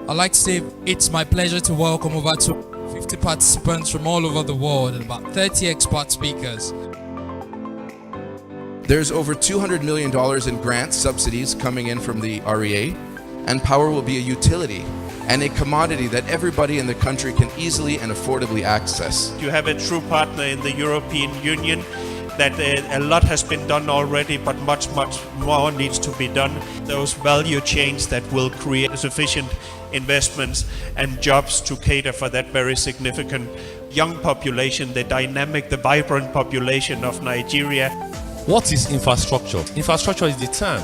I'd like to say it's my pleasure to welcome over 50 participants from all over the world and about 30 expert speakers. There's over $200 million in grants, subsidies coming in from the REA, and power will be a utility and a commodity that everybody in the country can easily and affordably access. You have a true partner in the European Union, that a lot has been done already, but much more needs to be done. Those value chains that will create sufficient investments and jobs to cater for that very significant young population, the dynamic, the vibrant population of Nigeria. What is infrastructure? Infrastructure is the term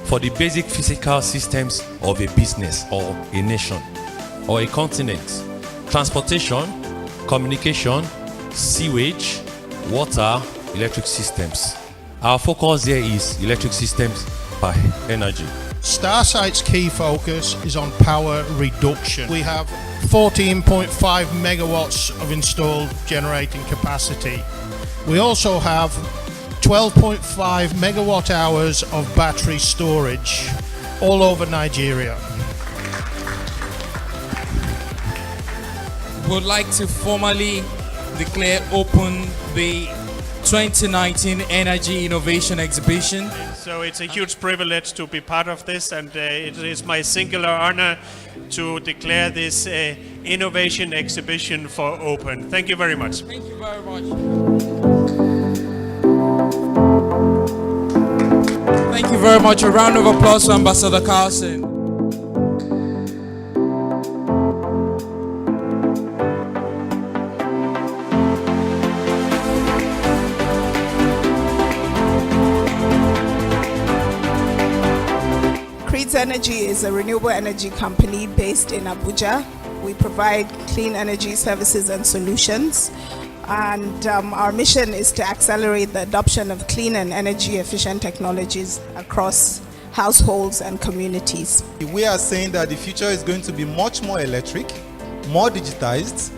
for the basic physical systems of a business or a nation or a continent. Transportation, communication, sewage, water, electric systems. Our focus here is electric systems by energy. Starsight's key focus is on power reduction. We have 14.5 megawatts of installed generating capacity. We also have 12.5 megawatt hours of battery storage all over Nigeria. We would like to formally declare open the 2019 Energy Innovation Exhibition. So it's a huge privilege to be part of this, and it is my singular honor to declare this innovation exhibition for open. Thank you very much. Thank you very much. Thank you very much. A round of applause for Ambassador Carlson. Energy is a renewable energy company based in Abuja. We provide clean energy services and solutions, and our mission is to accelerate the adoption of clean and energy efficient technologies across households and communities. We are saying that the future is going to be much more electric, more digitized,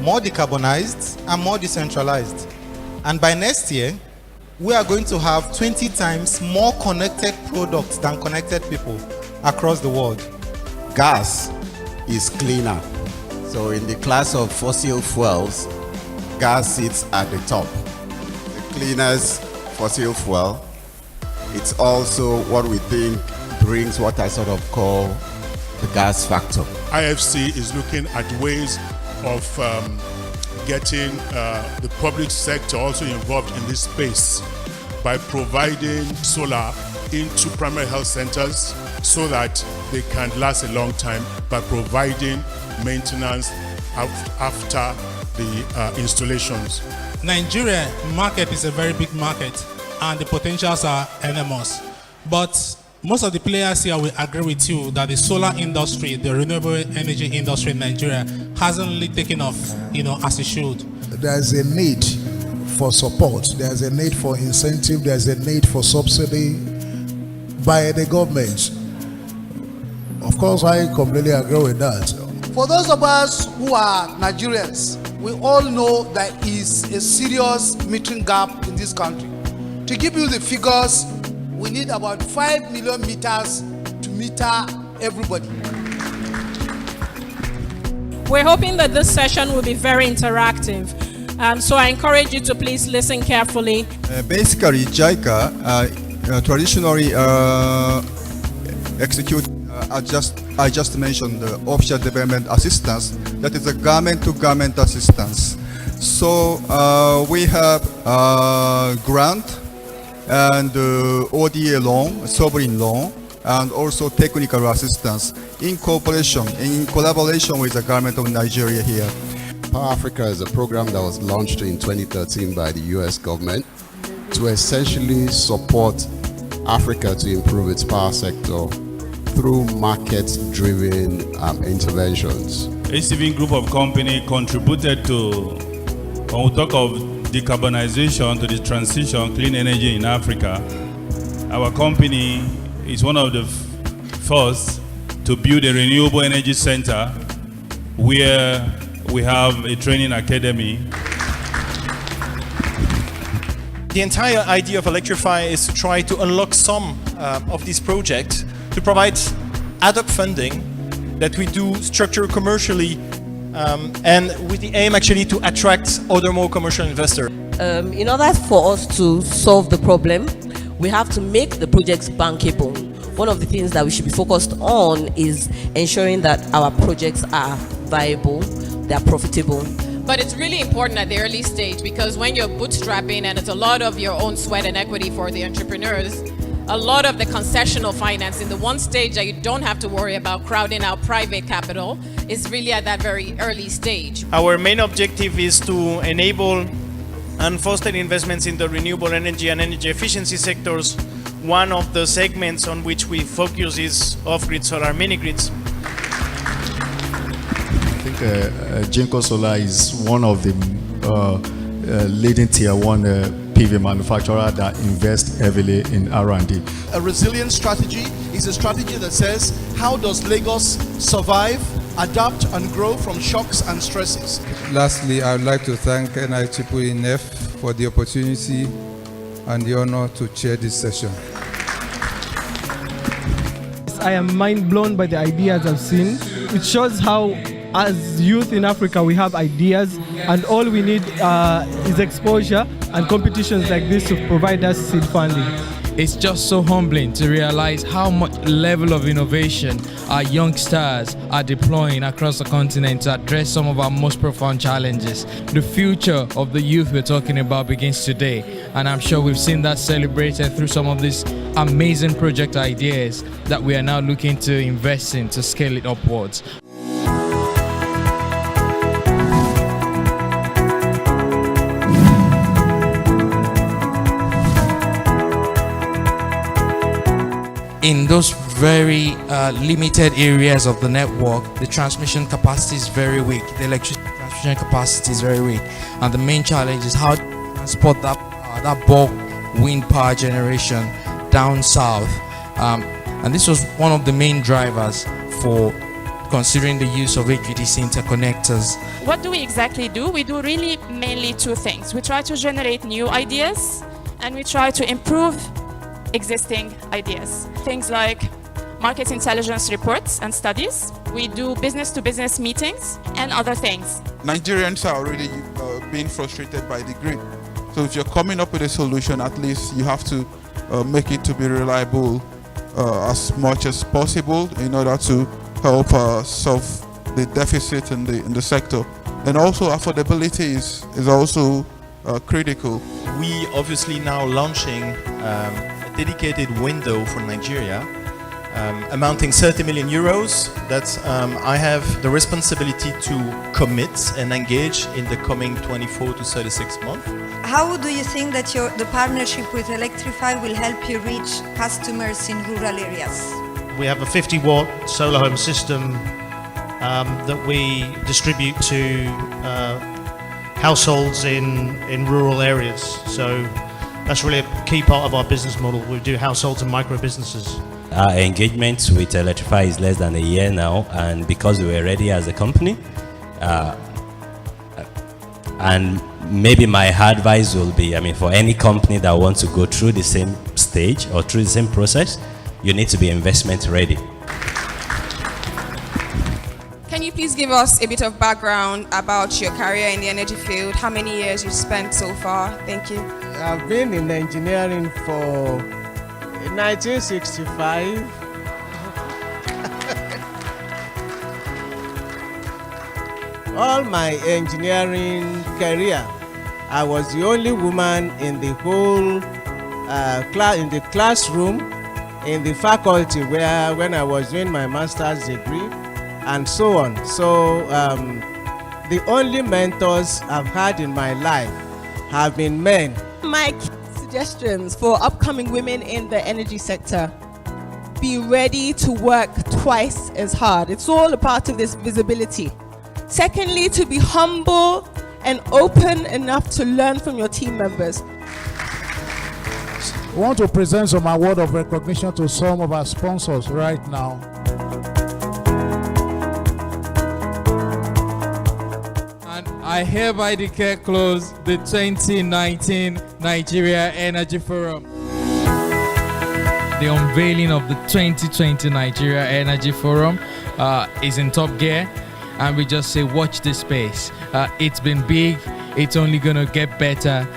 more decarbonized, and more decentralized. And by next year, we are going to have 20 times more connected products than connected people across the world. Gas is cleaner. So in the class of fossil fuels, gas sits at the top. The cleanest fossil fuel. It's also what we think brings what I sort of call the gas factor. IFC is looking at ways of getting the public sector also involved in this space by providing solar into primary health centers so that they can last a long time by providing maintenance after the installations. Nigeria market is a very big market and the potentials are enormous. But most of the players here will agree with you that the solar industry, the renewable energy industry in Nigeria hasn't really taken off, as it should. There's a need for support, there's a need for incentive, there's a need for subsidy by the government. Of course, I completely agree with that. For those of us who are Nigerians, we all know there is a serious metering gap in this country. To give you the figures, we need about 5 million meters to meter everybody. We're hoping that this session will be very interactive. So I encourage you to please listen carefully. Basically, JICA traditionally execute I just mentioned the official development assistance. That is a government-to-government assistance. So we have grant and ODA loan, sovereign loan, and also technical assistance in collaboration with the government of Nigeria here. Power Africa is a program that was launched in 2013 by the US government to essentially support Africa to improve its power sector through market-driven interventions. HCV group of companies contributed to, when we talk of decarbonization, to the transition, clean energy in Africa. Our company is one of the first to build a renewable energy center where we have a training academy. The entire idea of Electrify is to try to unlock some of these projects to provide ad hoc funding that we do structure commercially, and with the aim actually to attract other more commercial investors. In order for us to solve the problem, we have to make the projects bankable. One of the things that we should be focused on is ensuring that our projects are viable, they are profitable. But it's really important at the early stage, because when you're bootstrapping and it's a lot of your own sweat and equity for the entrepreneurs, a lot of the concessional financing, the one stage that you don't have to worry about crowding out private capital, is really at that very early stage. Our main objective is to enable and foster investments in the renewable energy and energy efficiency sectors. One of the segments on which we focus is off-grid solar mini-grids. I think Jinko Solar is one of the leading tier 1 PV manufacturer that invests heavily in R&D. A resilient strategy is a strategy that says, how does Lagos survive, adapt and grow from shocks and stresses? Lastly, I would like to thank NIEEE for the opportunity and the honor to chair this session. I am mind blown by the ideas I've seen. It shows how, as youth in Africa, we have ideas, and all we need is exposure and competitions like this to provide us seed funding. It's just so humbling to realize how much level of innovation our young stars are deploying across the continent to address some of our most profound challenges. The future of the youth we're talking about begins today, and I'm sure we've seen that celebrated through some of these amazing project ideas that we are now looking to invest in to scale it upwards. In those very limited areas of the network, the transmission capacity is very weak. The electricity transmission capacity is very weak, and the main challenge is how to transport that bulk wind power generation down south. And this was one of the main drivers for considering the use of HVDC interconnectors. What do we exactly do? We do really mainly two things. We try to generate new ideas, and we try to improve existing ideas. Things like market intelligence reports and studies. We do business-to-business meetings and other things. Nigerians are already being frustrated by the grid. So if you're coming up with a solution, at least you have to make it to be reliable as much as possible in order to help solve the deficit in the sector. And also affordability is also critical. We obviously now launching a dedicated window for Nigeria amounting 30 million euros that I have the responsibility to commit and engage in the coming 24 to 36 months. How do you think that the partnership with Electrify will help you reach customers in rural areas? We have a 50-watt solar home system that we distribute to households in rural areas. So that's really a key part of our business model. We do households and micro businesses. Our engagement with Electrify is less than a year now, and because we were ready as a company, and maybe my advice will be, for any company that wants to go through the same stage or through the same process, you need to be investment ready. Can you please give us a bit of background about your career in the energy field? How many years you've spent so far? Thank you. I've been in engineering for 1965. All my engineering career, I was the only woman in the whole in the classroom, in the faculty when I was doing my master's degree, and so on. So the only mentors I've had in my life have been men. My suggestions for upcoming women in the energy sector: be ready to work twice as hard. It's all a part of this visibility. Secondly, to be humble and open enough to learn from your team members. We want to present some award of recognition to some of our sponsors right now. And I hereby declare closed the 2019 Nigeria Energy Forum. the unveiling of the 2020 Nigeria Energy Forum is in top gear, and we just say watch this space. It's been big, it's only gonna get better.